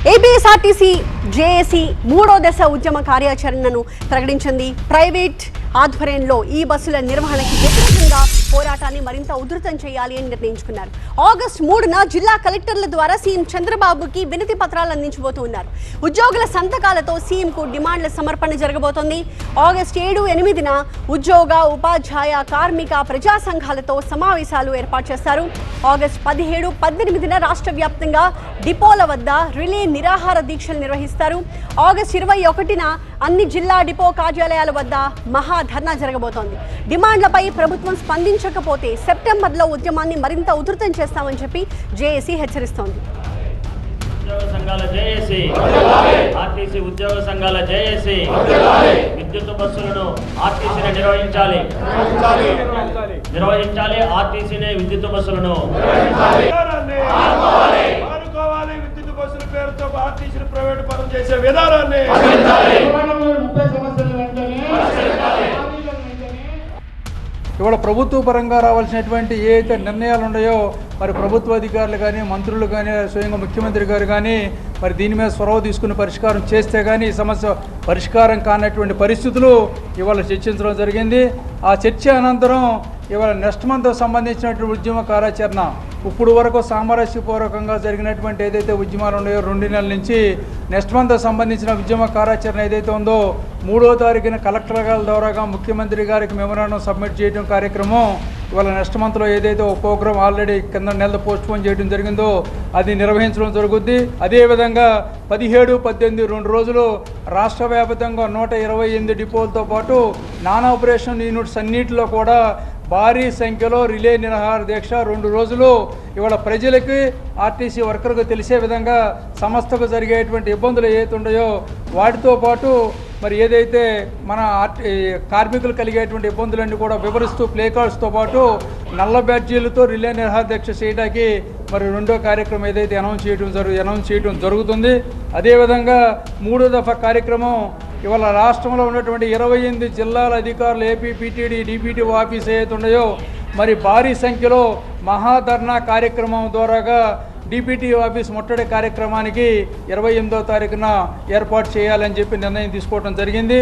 APSRTC JAC మూడో దశ ఉద్యమ కార్యాచరణను ప్రకటించింది. ప్రైవేట్ ఆధ్వర్యంలో ఈ బస్సుల నిర్వహణకి వ్యతిరేకంగా పోరాటాన్ని మరింత ఉధృతం చేయాలి అని నిర్ణయించుకున్నారు. ఆగస్టు 3న జిల్లా కలెక్టర్ల ద్వారా సీఎం చంద్రబాబుకి వినతి పత్రాలు అందించబోతున్నారు. ఉద్యోగుల సంతకాలతో సీఎంకు డిమాండ్ల సమర్పణ జరగబోతోంది. ఆగస్టు 7, 8న ఉద్యోగ, ఉపాధ్యాయ, కార్మిక, ప్రజా సంఘాలతో సమావేశాలు ఏర్పాటు చేస్తారు. ఆగస్టు 17, 18న రాష్ట్ర వ్యాప్తంగా డిపోల వద్ద రిలే నిరాహార దీక్షలు నిర్వహిస్తారు. ఆగస్టు 21న అన్ని జిల్లా డిపో కార్యాలయాల వద్ద మహా ధర్నా జరగబోతోంది. డిమాండ్లపై ప్రభుత్వం స్పందించకపోతే సెప్టెంబర్లో ఉద్యమాన్ని మరింత ఉధృతం చేస్తామని చెప్పి జేఏసీ హెచ్చరిస్తోంది. ఉద్యోగ సంఘాల జేఏసీ విద్యుత్ బస్సులను ఆర్టీసీని నిర్వహించాలి. ఆర్టీసీని విద్యుత్ బస్సులను విద్యుత్ బస్సుల పేరుతో ఆర్టీసీని ప్రైవేట్ పరం చేసే విధానాన్ని ఇవాళ ప్రభుత్వ పరంగా రావాల్సినటువంటి ఏ అయితే నిర్ణయాలు ఉన్నాయో మరి ప్రభుత్వ అధికారులు కానీ, మంత్రులు కానీ, స్వయంగా ముఖ్యమంత్రి గారు కానీ మరి దీని మీద చొరవ తీసుకుని పరిష్కారం చేస్తే కానీ ఈ సమస్య పరిష్కారం కానటువంటి పరిస్థితులు ఇవాళ చర్చించడం జరిగింది. ఆ చర్చ అనంతరం ఇవాళ నెక్స్ట్ మంత్ సంబంధించినటువంటి ఉద్యమ కార్యాచరణ ఇప్పుడు వరకు సామరస్యపూర్వకంగా జరిగినటువంటి ఏదైతే ఉద్యమాలు ఉన్నాయో 2 నెలల నుంచి నెక్స్ట్ మంత్ సంబంధించిన ఉద్యమ కార్యాచరణ ఏదైతే ఉందో 3వ తారీఖున కలెక్టర్ గారి ద్వారాగా ముఖ్యమంత్రి గారికి మెమోరాండం సబ్మిట్ చేయడం కార్యక్రమం ఇవాళ నెక్స్ట్ మంత్లో ఏదైతే ఒక ప్రోగ్రాం ఆల్రెడీ కింద నెల పోస్ట్పోన్ చేయడం జరిగిందో అది నిర్వహించడం జరుగుద్ది. అదేవిధంగా 17, 18 2 రోజులు రాష్ట్ర వ్యాప్తంగా 128 డిపోలతో పాటు నాన్ ఆపరేషన్ యూనిట్స్ అన్నింటిలో కూడా భారీ సంఖ్యలో రిలే నిరాహార దీక్ష 2 రోజులు ఇవాళ ప్రజలకి, ఆర్టీసీ వర్కర్కు తెలిసే విధంగా సంస్థకు జరిగేటువంటి ఇబ్బందులు ఏవైతే ఉన్నాయో వాటితో పాటు మరి ఏదైతే మన కార్మికులు కలిగేటువంటి ఇబ్బందులన్నీ కూడా వివరిస్తూ ప్లేకార్డ్స్తో పాటు నల్ల బ్యాడ్జీలతో రిలే నిరాహార దీక్ష చేయడానికి మరి 2వ కార్యక్రమం ఏదైతే అనౌన్స్ చేయడం జరుగుతుంది. అదేవిధంగా 3వ దఫా కార్యక్రమం ఇవాళ రాష్ట్రంలో ఉన్నటువంటి 28 జిల్లాల అధికారులు ఏపీ పీటీడీ, డిపిటిఓ ఆఫీస్ ఏవైతే ఉన్నాయో మరి భారీ సంఖ్యలో మహాధర్నా కార్యక్రమం ద్వారాగా డిపిటిఓ ఆఫీస్ ముట్టడి కార్యక్రమానికి 28వ తారీఖున ఏర్పాటు చేయాలని చెప్పి నిర్ణయం తీసుకోవడం జరిగింది.